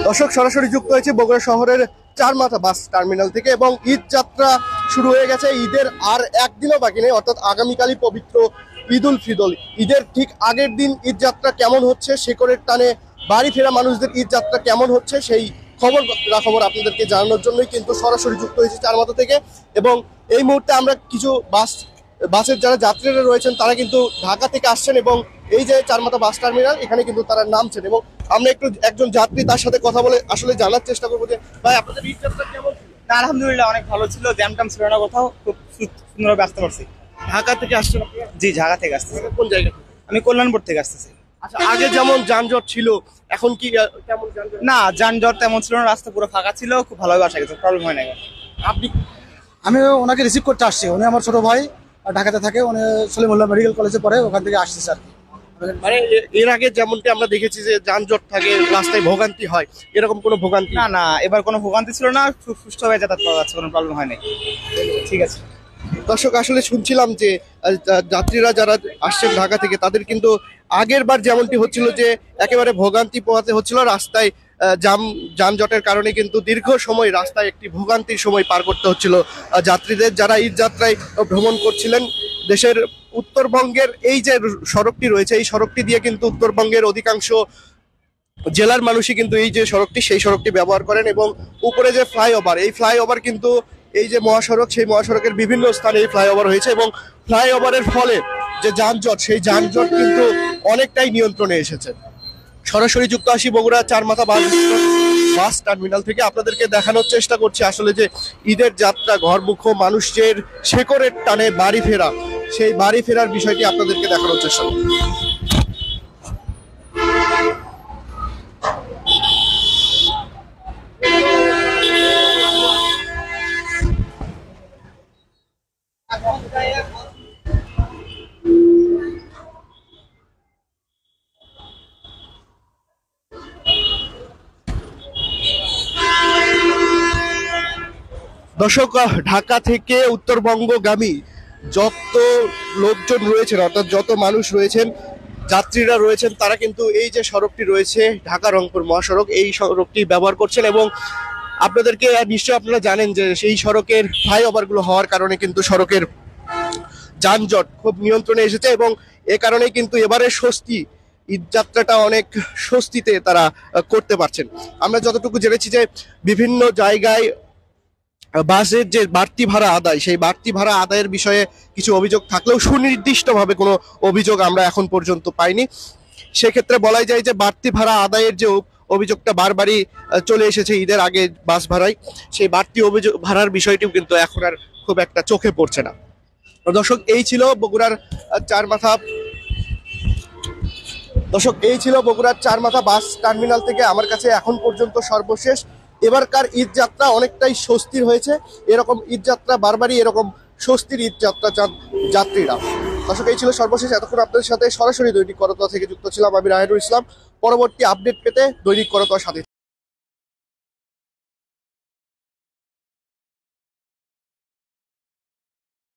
দর্শক সরাসরি যুক্ত হয়েছে বগুড়া শহরের চারমাথা বাস টার্মিনাল থেকে এবং ঈদ যাত্রা শুরু হয়ে গেছে। ঈদের আর একদিনও বাকি নেই, অর্থাৎ আগামীকালই পবিত্র ঈদ উল ফিতর। ঈদের ঠিক আগের দিন ঈদ যাত্রা কেমন হচ্ছে, শেকড়ের টানে বাড়ি ফেরা মানুষদের ঈদ যাত্রা কেমন হচ্ছে, সেই খবর আপনাদেরকে জানানোর জন্যই কিন্তু সরাসরি যুক্ত হয়েছে চারমাথা থেকে। এবং এই মুহূর্তে আমরা কিছু বাসের যারা যাত্রীরা রয়েছেন তারা কিন্তু ঢাকা থেকে আসছেন এবং এই যে চারমাথা বাস টার্মিনাল এখানে কিন্তু তারা নামছেন। এবং আমরা একজন যাত্রী তার সাথে কথা বলে আসলে জানার চেষ্টা করবো যে ভাই আপনাদের ঈদ যাত্রা কেমন ছিল? আলহামদুলিল্লাহ অনেক ভালো ছিল, জ্যাম ট্যাম ছিল না, কোথাও খুব সুন্দরভাবে আসতে পারছি। ঢাকা থেকে আসছেন আপনারা? জি, ঢাকা থেকে আসতেছি। কোন জায়গা থেকে? আমি কল্যাণপুর থেকে আসতেছি। আচ্ছা, আগে যেমন যানজট ছিল এখন কি কেমন যানজট? না, যানজট তেমন ছিল না, রাস্তা পুরো ফাঁকা ছিল, খুব ভালোভাবে আসা গেছে, প্রবলেম হয় না। আপনি? আমি ওনাকে রিসিভ করতে আসছি, উনি আমার ছোট ভাই, ঢাকাতে থাকে, উনি সলিমুল্লাহ মেডিকেল কলেজে পড়ে, ওখান থেকে আসতেছে আর কি। মানে এর আগে যেমনটি আমরা দেখেছি যে যানজট থাকে, রাস্তায় ভোগান্তি হয়, এরকম কোনো ভোগান্তি? না না, এবার কোনো ভোগান্তি ছিল না, খুব সুষ্ঠুভাবে যাতায়াত করা যাচ্ছে, কোনো প্রবলেম হয় নাই। ঠিক আছে দর্শক, আসলে শুনছিলাম যে যাত্রীরা যারা আসছেন ঢাকা থেকে তাদের কিন্তু আগের বার যেমনটি হচ্ছিল যে একেবারে ভোগান্তি পোহাতে হচ্ছিল রাস্তায়, যানজটের কারণে কিন্তু দীর্ঘ সময় রাস্তায় একটি ভোগান্তির সময় পার করতে হচ্ছিল যাত্রীদের, যারা ঈদ যাত্রায় ভ্রমণ করছিলেন। দেশের উত্তরবঙ্গের এই যে সড়কটি রয়েছে, এই সড়কটি দিয়ে কিন্তু উত্তরবঙ্গের অধিকাংশ জেলার মানুষই কিন্তু এই যে সড়কটি সেই সড়কটি ব্যবহার করেন। এবং উপরে যে ফ্লাইওভার, এই ফ্লাইওভার কিন্তু এই যে মহাসড়ক, সেই মহাসড়কের বিভিন্ন স্থানে এই ফ্লাইওভার হয়েছে এবং ফ্লাইওভারের ফলে যে যানজট, সেই যানজট কিন্তু অনেকটাই নিয়ন্ত্রণে এসেছে। সরাসরি যুক্ত আসি বগুড়া চারমাথা বাস টার্মিনাল থেকে, আপনাদেরকে দেখানোর চেষ্টা করছি আসলে যে ঈদের যাত্রা, ঘরমুখো মানুষের শেকড়ের টানে বাড়ি ফেরা, সেই বাড়ি ফেরার বিষয়টি আপনাদেরকে দেখানোর চেষ্টা করছি। দর্শক, ঢাকা থেকে উত্তরবঙ্গগামী যত লোকজন রয়েছেন, অর্থাৎ যত মানুষ রয়েছেন, যাত্রীরা রয়েছেন, তারা কিন্তু এই যে সড়কটি রয়েছে ঢাকা রংপুর মহাসড়ক, এই সড়কটি ব্যবহার করছেন। এবং আপনাদেরকে নিশ্চয় আপনারা জানেন যে সেই সড়কের ফ্লাইওভারগুলো হওয়ার কারণে কিন্তু সড়কের যানজট খুব নিয়ন্ত্রণে এসেছে এবং এ কারণে কিন্তু এবারে ঈদ যাত্রাটা অনেক স্বস্তিতে তারা করতে পারছেন। আমরা যতটুকু জেনেছি যে বিভিন্ন জায়গায় বাসের যে বাড়তি ভাড়া আদায়, সেই বাড়তি ভাড়া আদায়ের বিষয়ে কিছু অভিযোগ থাকলেও সুনির্দিষ্টভাবে কোনো অভিযোগ আমরা এখন পর্যন্ত পাইনি। সেক্ষেত্রে বলাই যায় যে বাড়তি ভাড়া আদায়ের যে অভিযোগটা বারবারই চলে এসেছে ঈদের আগে বাস ভাড়ায়, সেই বাড়তি অভিযোগ ভাড়ার বিষয়টিও কিন্তু এখন আর খুব একটা চোখে পড়ছে না। দর্শক, এই ছিল বগুড়ার চারমাথা বাস টার্মিনাল থেকে আমার কাছে এখন পর্যন্ত সর্বশেষ এবারকার ঈদ যাত্রা অনেকটাই স্বস্তির হয়েছে। এরকম ঈদ যাত্রা বারবারই এরকম স্বস্তির ঈদ যাত্রা চান যাত্রীরা। দর্শক, এই ছিল সর্বশেষ। এতক্ষণ আপনাদের সাথে সরাসরি দৈনিক করতোয়া থেকে যুক্ত ছিলাম আমি রাহেনুল ইসলাম। পরবর্তী আপডেট পেতে দৈনিক করতোয়ার সাথে